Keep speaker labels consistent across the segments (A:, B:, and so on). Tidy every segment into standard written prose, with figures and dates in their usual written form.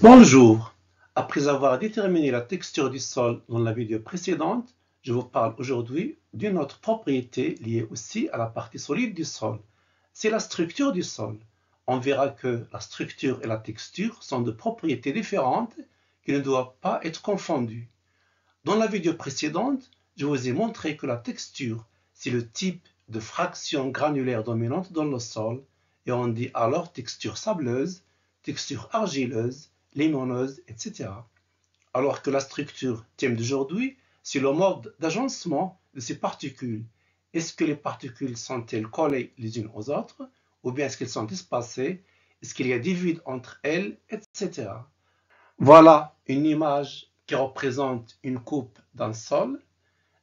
A: Bonjour. Après avoir déterminé la texture du sol dans la vidéo précédente, je vous parle aujourd'hui d'une autre propriété liée aussi à la partie solide du sol. C'est la structure du sol. On verra que la structure et la texture sont de propriétés différentes qui ne doivent pas être confondues. Dans la vidéo précédente, je vous ai montré que la texture, c'est le type de fraction granulaire dominante dans le sol, et on dit alors texture sableuse, texture argileuse, limonneuse, etc. Alors que la structure, thème d'aujourd'hui, c'est le mode d'agencement de ces particules. Est-ce que les particules sont-elles collées les unes aux autres, ou bien est-ce qu'elles sont espacées? Est-ce qu'il y a des vides entre elles, etc. Voilà une image qui représente une coupe d'un sol.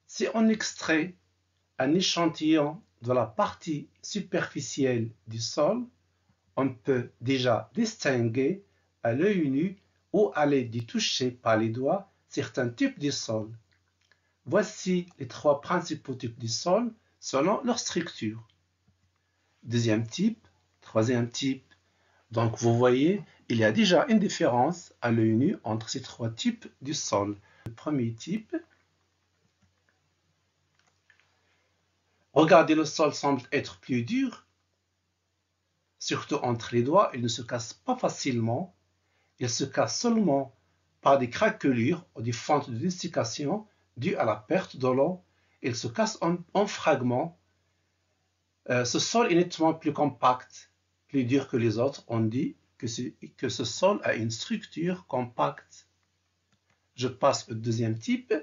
A: Si on extrait un échantillon de la partie superficielle du sol, on peut déjà distinguer à l'œil nu ou à l'aide du toucher par les doigts certains types de sol. Voici les trois principaux types de sol selon leur structure. Deuxième type, troisième type. Donc vous voyez, il y a déjà une différence à l'œil nu entre ces trois types de sol. Le premier type, regardez, le sol semble être plus dur, surtout entre les doigts, il ne se casse pas facilement. Il se casse seulement par des craquelures ou des fentes de dessiccation dues à la perte de l'eau. Il se casse en fragments. Ce sol est nettement plus compact, plus dur que les autres. On dit que ce sol a une structure compacte. Je passe au deuxième type.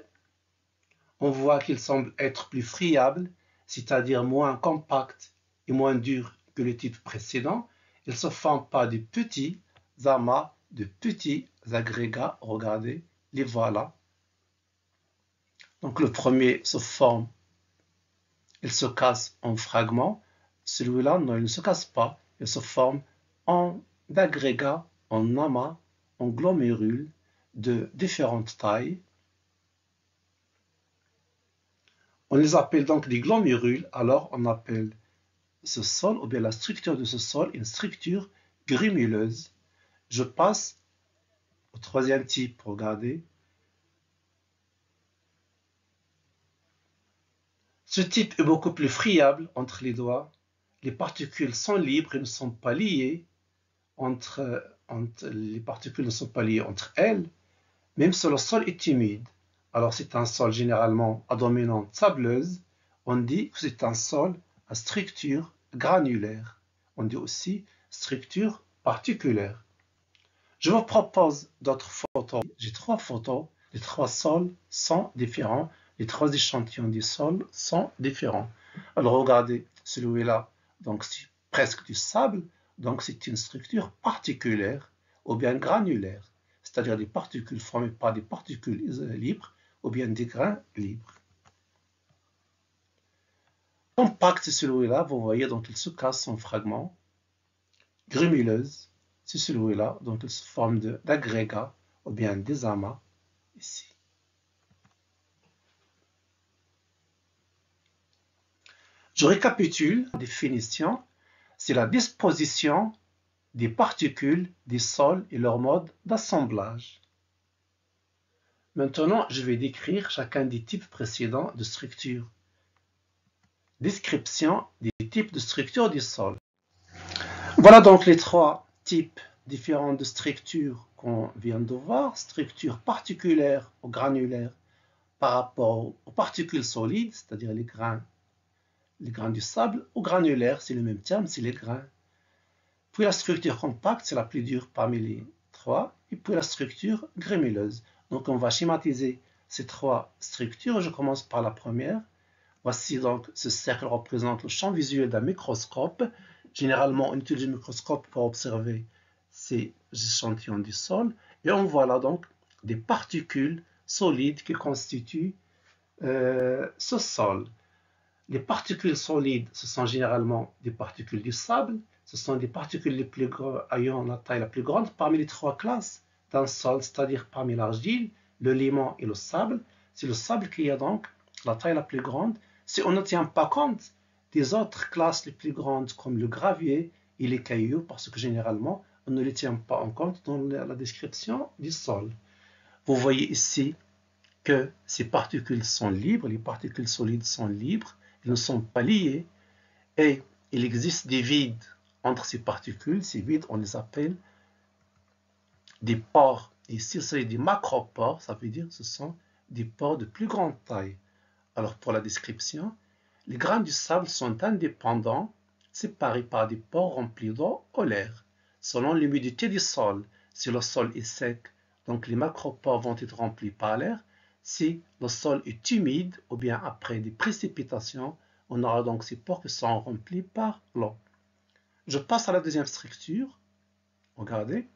A: On voit qu'il semble être plus friable, c'est-à-dire moins compact et moins dur que le type précédent. Il se forme par des petits amas de petits agrégats. Regardez, les voilà. Donc le premier se forme, il se casse en fragments. Celui-là, non, il ne se casse pas. Il se forme en agrégats, en amas, en glomérules de différentes tailles. On les appelle donc des glomérules. Alors on appelle ce sol, ou bien la structure de ce sol, une structure grénuleuse. Je passe au troisième type. Regardez. Ce type est beaucoup plus friable entre les doigts. Les particules sont libres et ne sont pas liées les particules ne sont pas liées entre elles, même si le sol est humide. Alors c'est un sol généralement à dominante sableuse. On dit que c'est un sol à structure granulaire. On dit aussi structure particulaire. Je vous propose d'autres photos. J'ai trois photos. Les trois sols sont différents. Les trois échantillons du sol sont différents. Alors regardez, celui-là, donc c'est presque du sable, donc c'est une structure particulière ou bien granulaire, c'est-à-dire des particules formées par des particules libres ou bien des grains libres. Compact, c'est celui-là, vous voyez, donc il se casse en fragments. Grénuleuse, c'est celui-là, donc il se forme d'agrégats ou bien des amas ici. Je récapitule la définition, c'est la disposition des particules des sols et leur mode d'assemblage. Maintenant, je vais décrire chacun des types précédents de structure. Description des types de structure du sol. Voilà donc les trois types différents de structures qu'on vient de voir. Structure particulière ou granulaire par rapport aux particules solides, c'est-à-dire les grains du sable, ou granulaire, c'est le même terme, c'est les grains. Puis la structure compacte, c'est la plus dure parmi les trois, et puis la structure grénuleuse. Donc on va schématiser ces trois structures. Je commence par la première. Voici donc ce cercle représente le champ visuel d'un microscope. Généralement, on utilise le microscope pour observer ces échantillons du sol. Et on voit là donc des particules solides qui constituent ce sol. Les particules solides, ce sont généralement des particules du sable. Ce sont des particules les plus ayant la taille la plus grande parmi les trois classes d'un sol, c'est-à-dire parmi l'argile, le limon et le sable. C'est le sable qui a donc la taille la plus grande. Si on ne tient pas compte des autres classes les plus grandes comme le gravier et les cailloux, parce que généralement, on ne les tient pas en compte dans la description du sol. Vous voyez ici que ces particules sont libres, les particules solides sont libres, elles ne sont pas liées, et il existe des vides entre ces particules. Ces vides, on les appelle des pores. Et s'il s'agit des macropores, ça veut dire que ce sont des pores de plus grande taille. Alors pour la description, les grains du sable sont indépendants, séparés par des pores remplis d'eau ou l'air. Selon l'humidité du sol, si le sol est sec, donc les macropores vont être remplis par l'air. Si le sol est humide ou bien après des précipitations, on aura donc ces pores qui sont remplis par l'eau. Je passe à la deuxième structure. Regardez.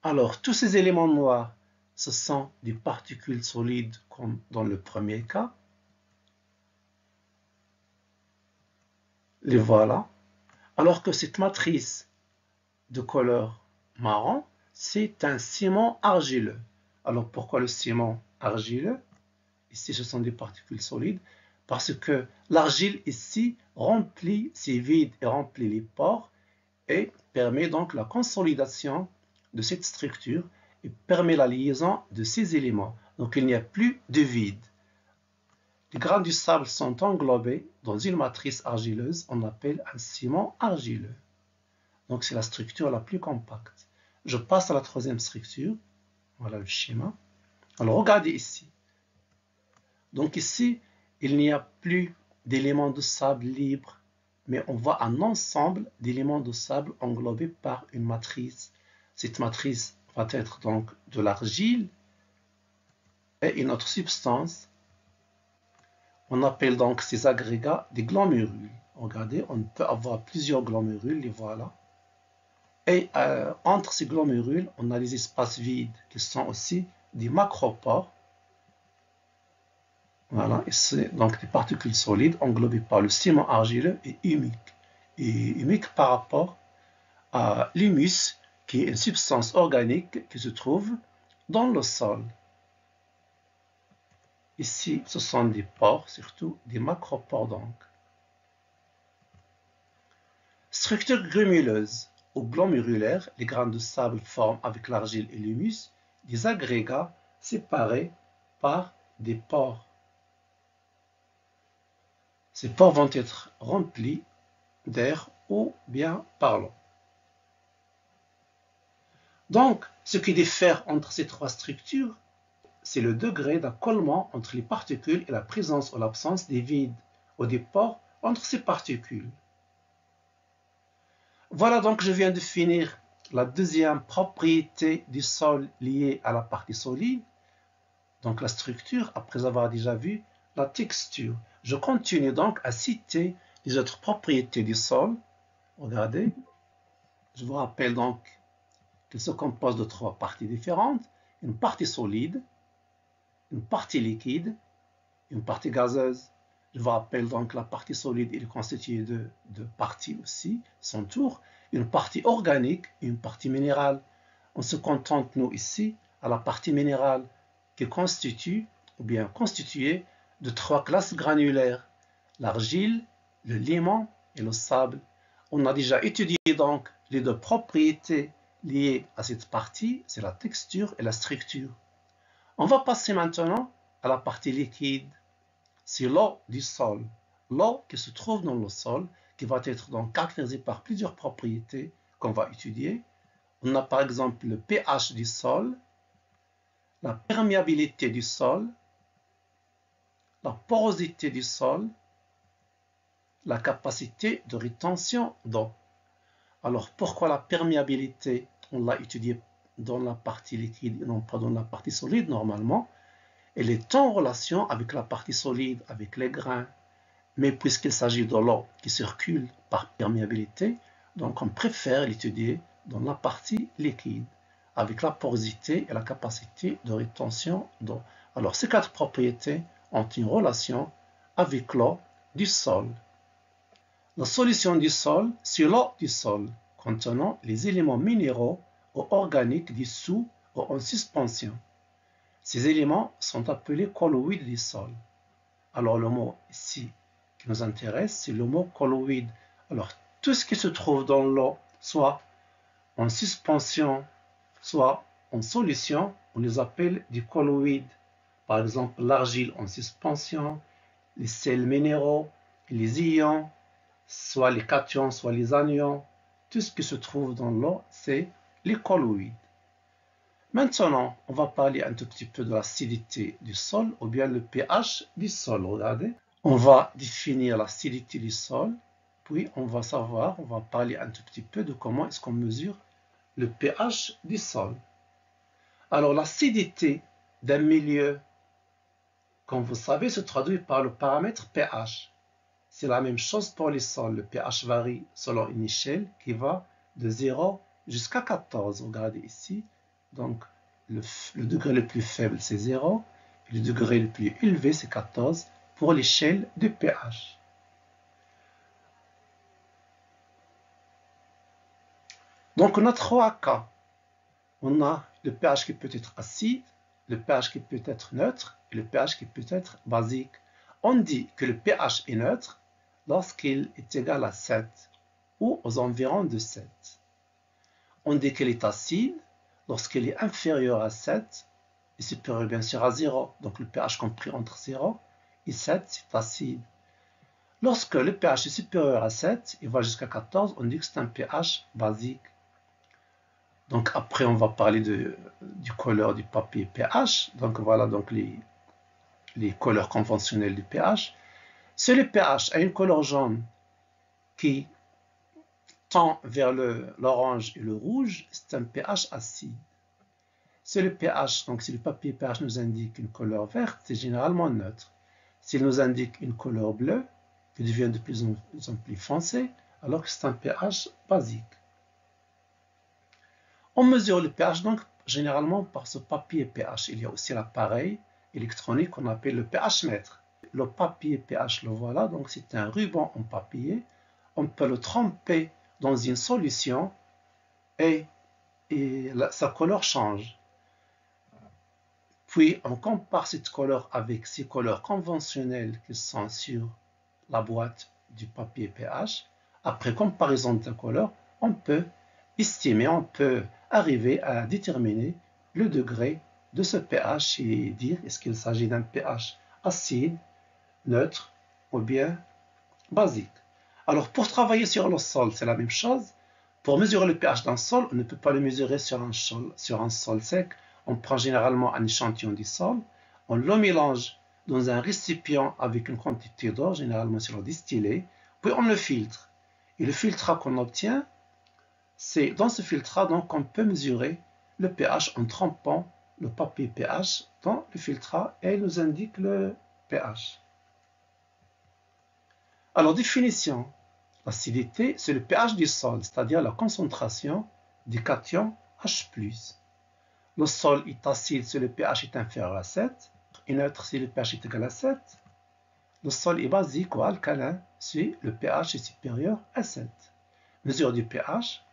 A: Alors, tous ces éléments noirs, ce sont des particules solides comme dans le premier cas. Les voilà. Alors que cette matrice de couleur marron, c'est un ciment argileux. Alors pourquoi le ciment argileux? Ici, ce sont des particules solides. Parce que l'argile ici remplit ces vides et remplit les pores et permet donc la consolidation de cette structure et permet la liaison de ces éléments. Donc il n'y a plus de vide. Les grains du sable sont englobés dans une matrice argileuse, on appelle un ciment argileux. Donc c'est la structure la plus compacte. Je passe à la troisième structure. Voilà le schéma. Alors regardez ici. Donc ici, il n'y a plus d'éléments de sable libres, mais on voit un ensemble d'éléments de sable englobés par une matrice. Cette matrice va être donc de l'argile et une autre substance. On appelle donc ces agrégats des glomérules. Regardez, on peut avoir plusieurs glomérules, les voilà. Et entre ces glomérules, on a les espaces vides qui sont aussi des macropores. Voilà, et c'est donc des particules solides englobées par le ciment argileux et humique. Et humique par rapport à l'humus, qui est une substance organique qui se trouve dans le sol. Ici, ce sont des pores, surtout des macropores donc. Structure grémuleuse ou glomérulaire, les grains de sable forment avec l'argile et l'humus des agrégats séparés par des pores. Ces pores vont être remplis d'air ou bien par l'eau. Donc, ce qui diffère entre ces trois structures, c'est le degré d'accollement entre les particules et la présence ou l'absence des vides ou des pores entre ces particules. Voilà donc, je viens de finir la deuxième propriété du sol liée à la partie solide, donc la structure, après avoir déjà vu la texture. Je continue donc à citer les autres propriétés du sol. Regardez, je vous rappelle donc qu'il se compose de trois parties différentes, une partie solide, une partie liquide, une partie gazeuse. Je vous rappelle donc la partie solide est constituée de deux parties aussi, son tour, une partie organique et une partie minérale. On se contente, nous, ici, à la partie minérale qui constitue, ou bien constituée, de trois classes granulaires, l'argile, le limon et le sable. On a déjà étudié donc les deux propriétés liées à cette partie, c'est la texture et la structure. On va passer maintenant à la partie liquide. C'est l'eau du sol. L'eau qui se trouve dans le sol, qui va être donc caractérisée par plusieurs propriétés qu'on va étudier. On a par exemple le pH du sol, la perméabilité du sol, la porosité du sol, la capacité de rétention d'eau. Alors pourquoi la perméabilité? On l'a étudié dans la partie liquide et non pas dans la partie solide normalement. Elle est en relation avec la partie solide, avec les grains. Mais puisqu'il s'agit de l'eau qui circule par perméabilité, donc on préfère l'étudier dans la partie liquide, avec la porosité et la capacité de rétention d'eau. Alors ces quatre propriétés ont une relation avec l'eau du sol. La solution du sol, c'est l'eau du sol, contenant les éléments minéraux ou organiques dissous ou en suspension. Ces éléments sont appelés colloïdes du sol. Alors le mot ici qui nous intéresse, c'est le mot colloïde. Alors tout ce qui se trouve dans l'eau, soit en suspension, soit en solution, on les appelle des colloïdes. Par exemple, l'argile en suspension, les sels minéraux, les ions, soit les cations, soit les anions. Tout ce qui se trouve dans l'eau, c'est les colloïdes. Maintenant, on va parler un tout petit peu de l'acidité du sol ou bien le pH du sol. Regardez, on va définir l'acidité du sol, puis on va parler un tout petit peu de comment est-ce qu'on mesure le pH du sol. Alors, l'acidité d'un milieu, comme vous savez, se traduit par le paramètre pH. C'est la même chose pour les sols. Le pH varie selon une échelle qui va de 0 jusqu'à 14. Regardez ici. Donc, le degré le plus faible, c'est 0. Et le degré le plus élevé, c'est 14 pour l'échelle de pH. Donc, on a 3 cas. On a le pH qui peut être acide, le pH qui peut être neutre et le pH qui peut être basique. On dit que le pH est neutre lorsqu'il est égal à 7 ou aux environs de 7. On dit qu'il est acide lorsqu'il est inférieur à 7 et supérieur bien sûr à 0. Donc le pH compris entre 0 et 7, c'est acide. Lorsque le pH est supérieur à 7 et va jusqu'à 14, on dit que c'est un pH basique. Donc après, on va parler du couleur du papier pH. Donc voilà donc les couleurs conventionnelles du pH. Si le pH a une couleur jaune qui tend vers l'orange et le rouge, c'est un pH acide. Si le pH, donc si le papier pH nous indique une couleur verte, c'est généralement neutre. S'il nous indique une couleur bleue, qui devient de plus en plus foncé, alors que c'est un pH basique. On mesure le pH donc généralement par ce papier pH. Il y a aussi l'appareil électronique qu'on appelle le pH mètre. Le papier pH, le voilà, donc c'est un ruban en papier. On peut le tremper dans une solution et sa couleur change. Puis on compare cette couleur avec ces couleurs conventionnelles qui sont sur la boîte du papier pH. Après comparaison de la couleur, on peut estimer, on peut arriver à déterminer le degré de ce pH et dire est-ce qu'il s'agit d'un pH acide, neutre ou bien basique. Alors pour travailler sur le sol, c'est la même chose. Pour mesurer le pH d'un sol, on ne peut pas le mesurer sur un sol sec. On prend généralement un échantillon du sol, on le mélange dans un récipient avec une quantité d'eau, généralement sur le distillé, puis on le filtre. Et le filtrat qu'on obtient, c'est dans ce filtrat donc on peut mesurer le pH en trempant le papier pH dans le filtrat et il nous indique le pH. Alors définition, l'acidité c'est le pH du sol, c'est-à-dire la concentration du cation H+. Le sol est acide si le pH est inférieur à 7 et neutre si le pH est égal à 7. Le sol est basique ou alcalin si le pH est supérieur à 7. Mesure du pH.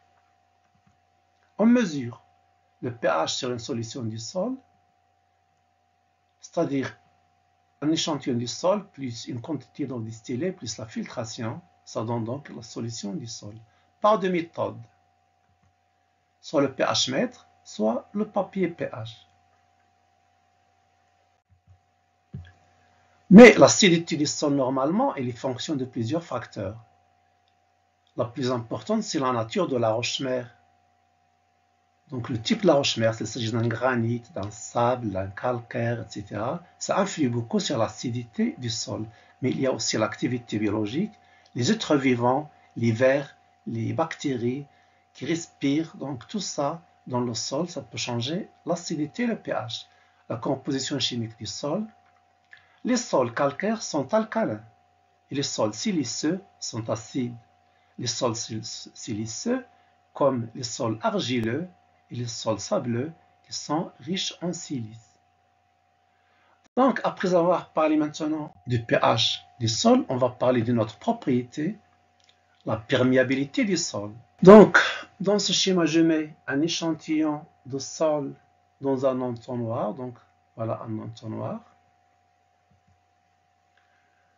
A: On mesure le pH sur une solution du sol, c'est-à-dire un échantillon du sol plus une quantité d'eau distillée plus la filtration, ça donne donc la solution du sol. Par deux méthodes, soit le pH mètre, soit le papier pH. Mais l'acidité du sol, normalement, elle est fonction de plusieurs facteurs. La plus importante, c'est la nature de la roche-mère. Donc, le type de la roche-mère, s'il s'agit d'un granit, d'un sable, d'un calcaire, etc., ça influe beaucoup sur l'acidité du sol. Mais il y a aussi l'activité biologique, les êtres vivants, les vers, les bactéries qui respirent. Donc, tout ça, dans le sol, ça peut changer l'acidité et le pH. La composition chimique du sol. Les sols calcaires sont alcalins et les sols siliceux sont acides. Les sols siliceux, comme les sols argileux et les sols sableux, qui sont riches en silice. Donc, après avoir parlé maintenant du pH du sol, on va parler d'une autre propriété, la perméabilité du sol. Donc, dans ce schéma, je mets un échantillon de sol dans un entonnoir. Donc, voilà un entonnoir.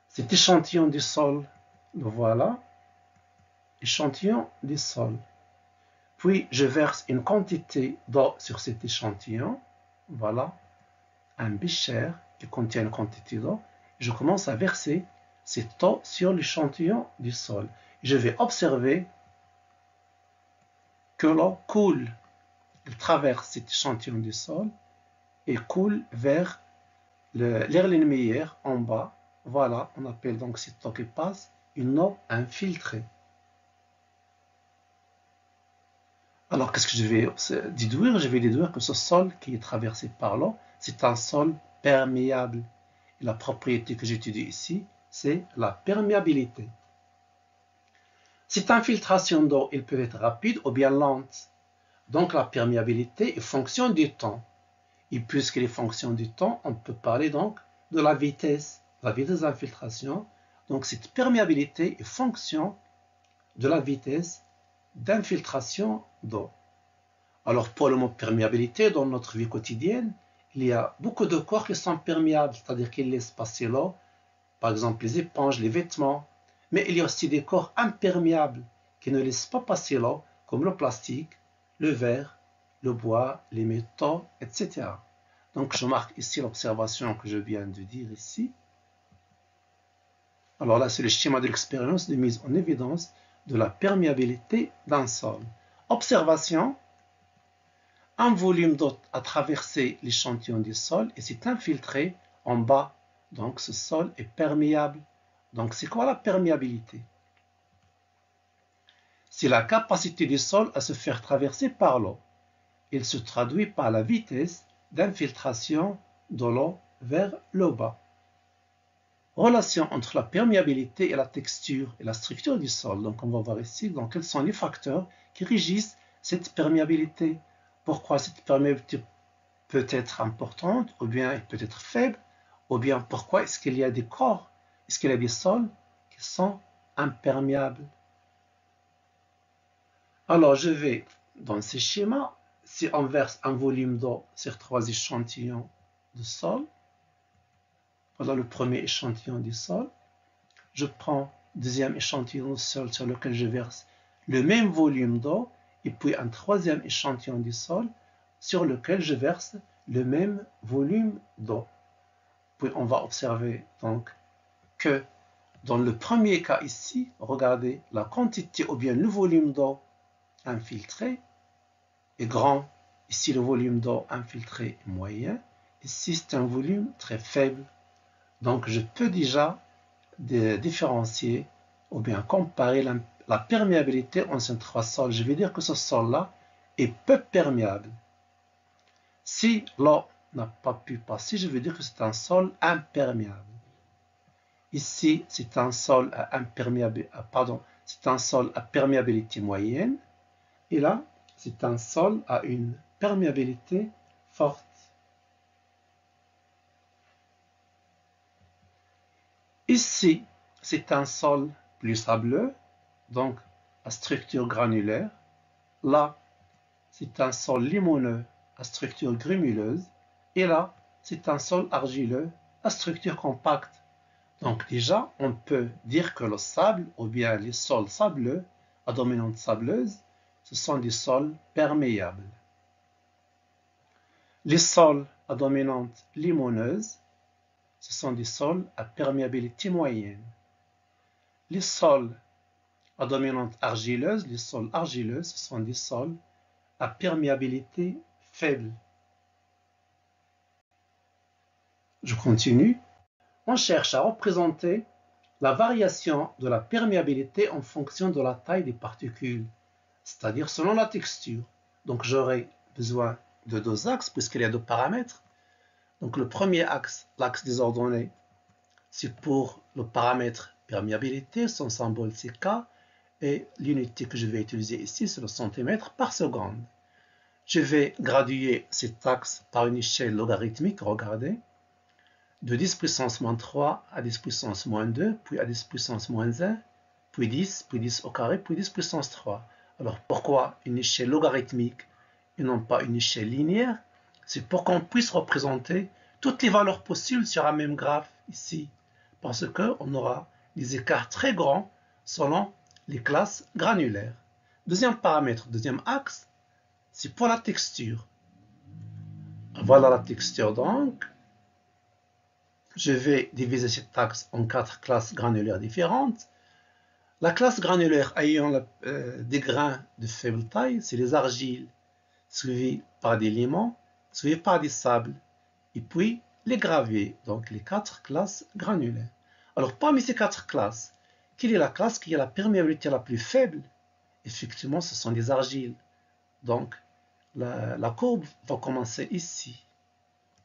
A: Cet échantillon du sol, le voilà, échantillon du sol. Puis je verse une quantité d'eau sur cet échantillon. Voilà, un bécher qui contient une quantité d'eau. Je commence à verser cette eau sur l'échantillon du sol. Je vais observer que l'eau coule. Elle traverse cet échantillon du sol et coule vers l'Erlenmeyer en bas. Voilà, on appelle donc cette eau qui passe une eau infiltrée. Alors, qu'est-ce que je vais déduire? Je vais déduire que ce sol qui est traversé par l'eau, c'est un sol perméable. Et la propriété que j'étudie ici, c'est la perméabilité. Cette infiltration d'eau, elle peut être rapide ou bien lente. Donc, la perméabilité est fonction du temps. Et puisqu'elle est fonction du temps, on peut parler donc de la vitesse d'infiltration. Donc, cette perméabilité est fonction de la vitesse d'infiltration d'eau. Alors, pour le mot perméabilité, dans notre vie quotidienne, il y a beaucoup de corps qui sont perméables, c'est-à-dire qu'ils laissent passer l'eau, par exemple les éponges, les vêtements. Mais il y a aussi des corps imperméables qui ne laissent pas passer l'eau, comme le plastique, le verre, le bois, les métaux, etc. Donc, je marque ici l'observation que je viens de dire ici. Alors là, c'est le schéma de l'expérience de mise en évidence de la perméabilité d'un sol. Observation. Un volume d'eau a traversé l'échantillon du sol et s'est infiltré en bas. Donc, ce sol est perméable. Donc, c'est quoi la perméabilité? C'est la capacité du sol à se faire traverser par l'eau. Il se traduit par la vitesse d'infiltration de l'eau vers le bas. Relation entre la perméabilité et la texture et la structure du sol. Donc, on va voir ici donc, quels sont les facteurs qui régissent cette perméabilité. Pourquoi cette perméabilité peut être importante, ou bien elle peut être faible, ou bien pourquoi est-ce qu'il y a des corps, est-ce qu'il y a des sols qui sont imperméables. Alors, je vais dans ces schémas, si on verse un volume d'eau sur 3 échantillons de sol, voilà le premier échantillon du sol, je prends le deuxième échantillon de sol sur lequel je verse le même volume d'eau, et puis un troisième échantillon du sol sur lequel je verse le même volume d'eau. Puis on va observer donc que dans le premier cas ici, regardez, la quantité ou bien le volume d'eau infiltré est grand. Ici, le volume d'eau infiltré est moyen. Ici, c'est un volume très faible. Donc, je peux déjà différencier ou bien comparer la perméabilité entre ces trois sols. Je vais dire que ce sol-là est peu perméable. Si l'eau n'a pas pu passer, je vais dire que c'est un sol imperméable. Ici, c'est un sol à perméabilité moyenne. Et là, c'est un sol à une perméabilité forte. Ici, c'est un sol plus sableux, donc à structure granulaire. Là, c'est un sol limoneux à structure grémuleuse. Et là, c'est un sol argileux à structure compacte. Donc déjà, on peut dire que le sable, ou bien les sols sableux à dominante sableuse, ce sont des sols perméables. Les sols à dominante limoneuse, ce sont des sols à perméabilité moyenne. Les sols à dominante argileuse, les sols argileux, ce sont des sols à perméabilité faible. Je continue. On cherche à représenter la variation de la perméabilité en fonction de la taille des particules, c'est-à-dire selon la texture. Donc j'aurai besoin de deux axes puisqu'il y a deux paramètres. Donc le premier axe, l'axe des ordonnées, c'est pour le paramètre perméabilité, son symbole c'est K, et l'unité que je vais utiliser ici, c'est le centimètre par seconde. Je vais graduer cet axe par une échelle logarithmique, regardez, de 10 puissance moins 3 à 10 puissance moins 2, puis à 10 puissance moins 1, puis 10 au carré, puis 10 puissance 3. Alors pourquoi une échelle logarithmique et non pas une échelle linéaire? C'est pour qu'on puisse représenter toutes les valeurs possibles sur un même graphe ici, parce qu'on aura des écarts très grands selon les classes granulaires. Deuxième paramètre, deuxième axe, c'est pour la texture. Voilà la texture donc. Je vais diviser cet axe en 4 classes granulaires différentes. La classe granulaire ayant des grains de faible taille, c'est les argiles, suivis par des limons, suivis par des sables, et puis les gravés, donc les 4 classes granulaires. Alors parmi ces 4 classes, quelle est la classe qui a la perméabilité la plus faible? Effectivement, ce sont les argiles. Donc la courbe va commencer ici.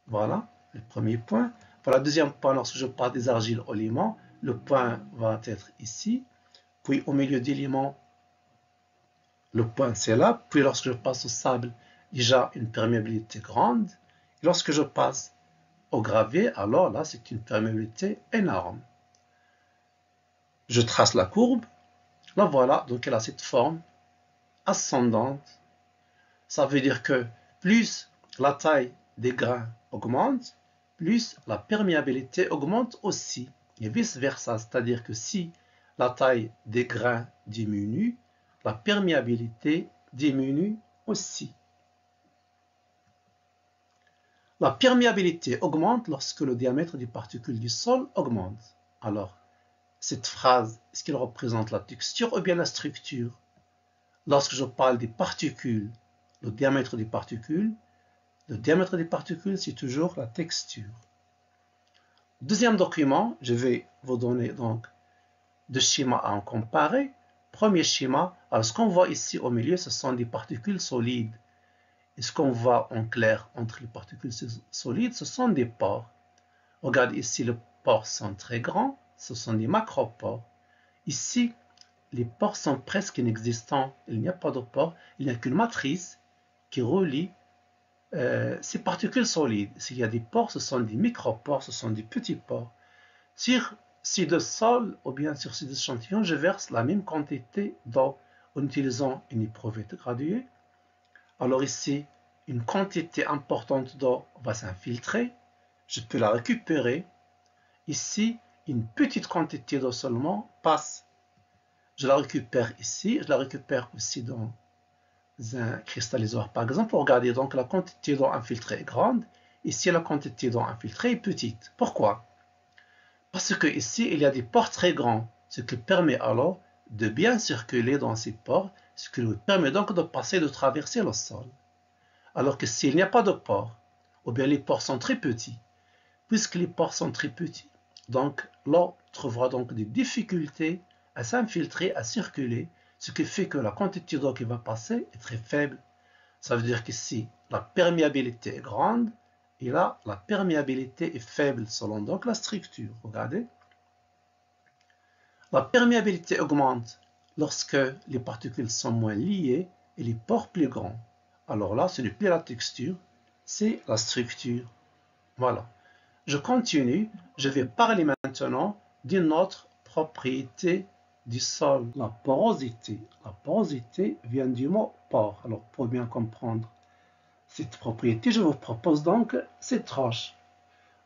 A: Voilà le premier point. Pour le deuxième point, lorsque je passe des argiles au limon, le point va être ici. Puis au milieu des limons, le point c'est là. Puis lorsque je passe au sable, déjà une perméabilité grande. Et lorsque je passe au gravier, alors là c'est une perméabilité énorme. Je trace la courbe. Là voilà, donc elle a cette forme ascendante. Ça veut dire que plus la taille des grains augmente, plus la perméabilité augmente aussi. Et vice-versa, c'est-à-dire que si la taille des grains diminue, la perméabilité diminue aussi. La perméabilité augmente lorsque le diamètre des particules du sol augmente. Alors, cette phrase, est-ce qu'elle représente la texture ou bien la structure? Lorsque je parle des particules, le diamètre des particules, c'est toujours la texture. Deuxième document, je vais vous donner donc deux schémas à en comparer. Premier schéma, alors ce qu'on voit ici au milieu, ce sont des particules solides. Et ce qu'on voit en clair entre les particules solides, ce sont des pores. Regarde ici, les pores sont très grands, ce sont des macropores. Ici, les pores sont presque inexistants, il n'y a pas de pores, il n'y a qu'une matrice qui relie ces particules solides. S'il y a des pores, ce sont des micropores, ce sont des petits pores. Sur ces deux sols, ou bien sur ces deux échantillons, je verse la même quantité d'eau en utilisant une éprouvette graduée. Alors ici, une quantité importante d'eau va s'infiltrer. Je peux la récupérer. Ici, une petite quantité d'eau seulement passe. Je la récupère ici. Je la récupère aussi dans un cristallisateur. Par exemple, regardez, donc la quantité d'eau infiltrée est grande. Ici, la quantité d'eau infiltrée est petite. Pourquoi? Parce que ici, il y a des pores très grands, ce qui permet alors de bien circuler dans ces pores, ce qui lui permet donc de passer, de traverser le sol. Alors que s'il n'y a pas de pores, ou bien les pores sont très petits, puisque les pores sont très petits, donc l'eau trouvera donc des difficultés à s'infiltrer, à circuler, ce qui fait que la quantité d'eau qui va passer est très faible. Ça veut dire qu'ici, la perméabilité est grande, et là, la perméabilité est faible selon donc la structure. Regardez. La perméabilité augmente lorsque les particules sont moins liées et les pores plus grands. Alors là, ce n'est plus la texture, c'est la structure. Voilà. Je continue. Je vais parler maintenant d'une autre propriété du sol, la porosité. La porosité vient du mot pore. Alors, pour bien comprendre cette propriété, je vous propose donc cette roche.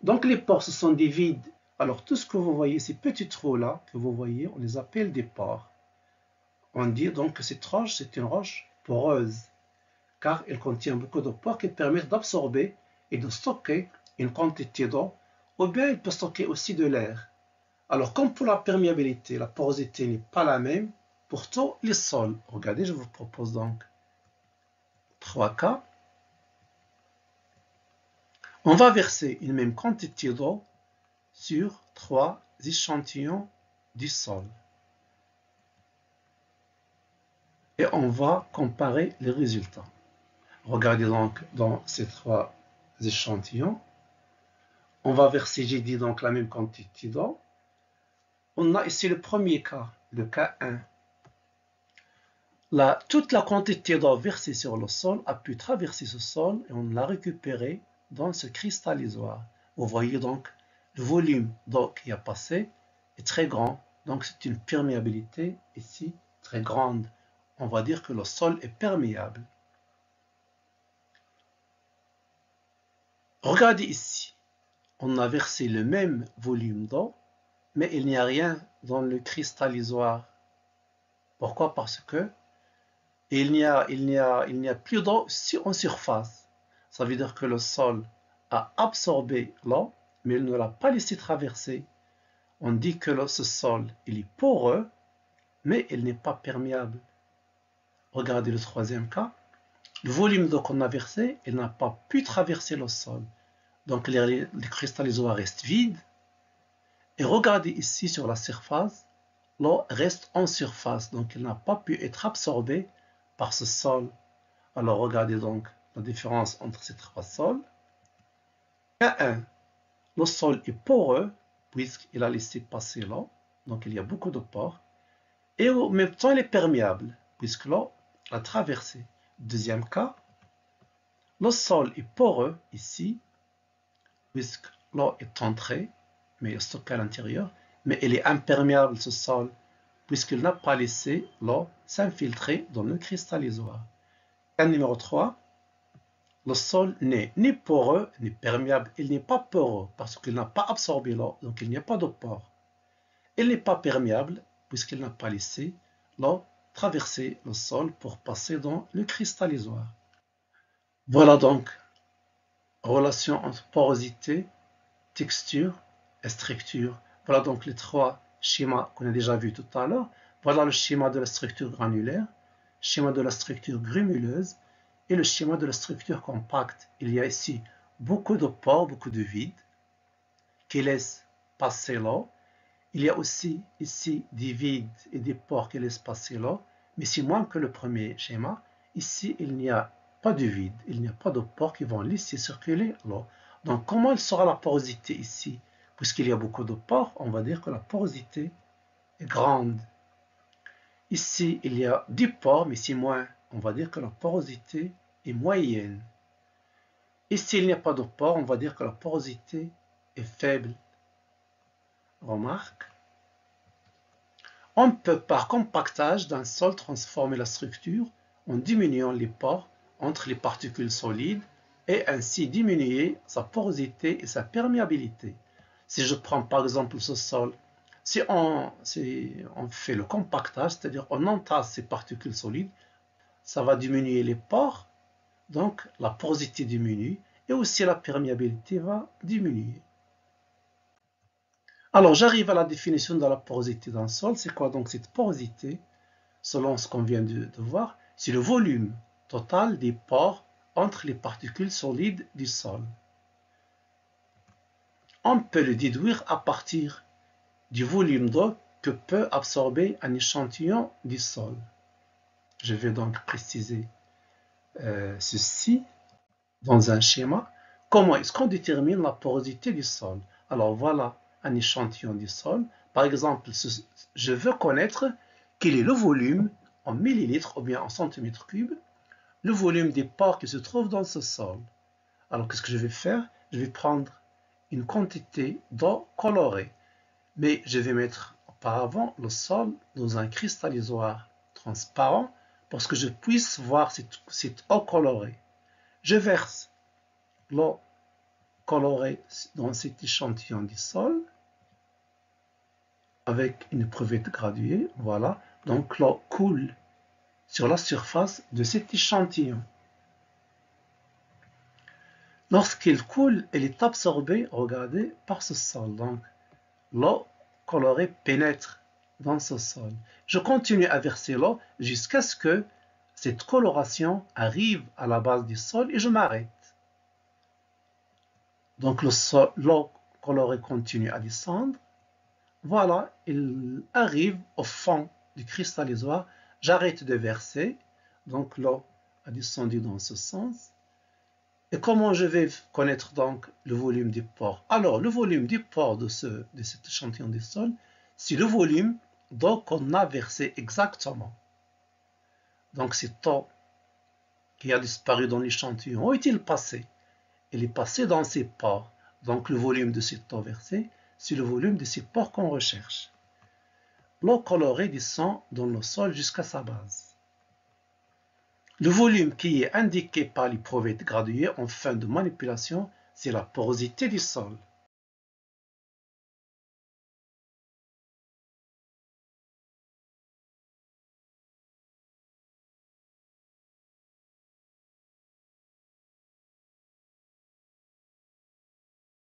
A: Donc, les pores, ce sont des vides. Alors, tout ce que vous voyez, ces petits trous-là que vous voyez, on les appelle des pores. On dit donc que cette roche, c'est une roche poreuse, car elle contient beaucoup de pores qui permettent d'absorber et de stocker une quantité d'eau, ou bien elle peut stocker aussi de l'air. Alors, comme pour la perméabilité, la porosité n'est pas la même pour tous les sols. Regardez, je vous propose donc 3 cas. On va verser une même quantité d'eau sur 3 échantillons du sol. Et on va comparer les résultats. Regardez donc dans ces 3 échantillons. On va verser, j'ai dit donc la même quantité d'eau. On a ici le premier cas, le cas 1. Là, toute la quantité d'eau versée sur le sol a pu traverser ce sol et on l'a récupérée dans ce cristallisateur. Vous voyez donc le volume d'eau qui a passé est très grand, donc c'est une perméabilité ici très grande. On va dire que le sol est perméable. Regardez ici, on a versé le même volume d'eau, mais il n'y a rien dans le cristallisateur. Pourquoi? Parce que Et il n'y a plus d'eau en surface. Ça veut dire que le sol a absorbé l'eau, mais il ne l'a pas laissé traverser. On dit que ce sol, il est poreux, mais il n'est pas perméable. Regardez le troisième cas. Le volume d'eau qu'on a versé, il n'a pas pu traverser le sol. Donc les cristallisoires restent vides. Et regardez ici sur la surface, l'eau reste en surface, donc il n'a pas pu être absorbé par ce sol. Alors regardez donc la différence entre ces trois sols. K1, le sol est poreux puisqu'il a laissé passer l'eau, donc il y a beaucoup de pores. Et en même temps, il est perméable puisque l'eau a traversé. Deuxième cas, le sol est poreux ici puisque l'eau est entrée, mais est stockée à l'intérieur, mais il est imperméable ce sol puisqu'il n'a pas laissé l'eau s'infiltrer dans le cristallisoire. Cas numéro 3, le sol n'est ni poreux ni perméable, il n'est pas poreux parce qu'il n'a pas absorbé l'eau, donc il n'y a pas de pore. Il n'est pas perméable puisqu'il n'a pas laissé l'eau traverser le sol pour passer dans le cristallisoire. Voilà donc relation entre porosité, texture et structure. Voilà donc les trois schémas qu'on a déjà vus tout à l'heure. Voilà le schéma de la structure granulaire, schéma de la structure grénuleuse et le schéma de la structure compacte. Il y a ici beaucoup de pores, beaucoup de vides qui laissent passer l'eau. Il y a aussi ici des vides et des pores qui laissent passer l'eau, mais c'est moins que le premier schéma. Ici, il n'y a pas de vide, il n'y a pas de pores qui vont laisser circuler l'eau. Donc, comment il sera la porosité ici? Puisqu'il y a beaucoup de pores, on va dire que la porosité est grande. Ici, il y a 10 pores, mais c'est moins. On va dire que la porosité est moyenne. Ici, il n'y a pas de pores, on va dire que la porosité est faible. Remarque. On peut par compactage d'un sol transformer la structure en diminuant les pores entre les particules solides et ainsi diminuer sa porosité et sa perméabilité. Si je prends par exemple ce sol, si on fait le compactage, c'est-à-dire on entasse ces particules solides, ça va diminuer les pores, donc la porosité diminue et aussi la perméabilité va diminuer. Alors j'arrive à la définition de la porosité d'un sol. C'est quoi donc cette porosité? Selon ce qu'on vient de voir, c'est le volume total des pores entre les particules solides du sol. On peut le déduire à partir du volume d'eau que peut absorber un échantillon du sol. Je vais donc préciser ceci dans un schéma. Comment est-ce qu'on détermine la porosité du sol? Alors voilà un échantillon du sol. Par exemple, je veux connaître quel est le volume en millilitres ou bien en centimètres cubes, le volume des pores qui se trouvent dans ce sol. Alors qu'est-ce que je vais faire? Je vais prendre une quantité d'eau colorée, mais je vais mettre auparavant le sol dans un cristallisoire transparent pour que je puisse voir cette eau colorée. Je verse l'eau colorée dans cet échantillon du sol avec une crevette graduée. Voilà, donc l'eau coule sur la surface de cet échantillon. Lorsqu'il coule, elle est absorbée, regardez, par ce sol. Donc, l'eau colorée pénètre dans ce sol. Je continue à verser l'eau jusqu'à ce que cette coloration arrive à la base du sol et je m'arrête. Donc, l'eau colorée continue à descendre. Voilà, il arrive au fond du cristallisoire. J'arrête de verser. Donc, l'eau a descendu dans ce sens. Et comment je vais connaître donc le volume des pores? Alors, le volume des pores de cet échantillon de sol, c'est le volume d'eau qu'on a versé exactement. Donc, cette eau qui a disparu dans l'échantillon, où est-il passé? Il est passé dans ces pores. Donc, le volume de cette eau versée, c'est le volume de ces pores qu'on recherche. L'eau colorée descend dans le sol jusqu'à sa base. Le volume qui est indiqué par les crevettes graduées en fin de manipulation, c'est la porosité du sol.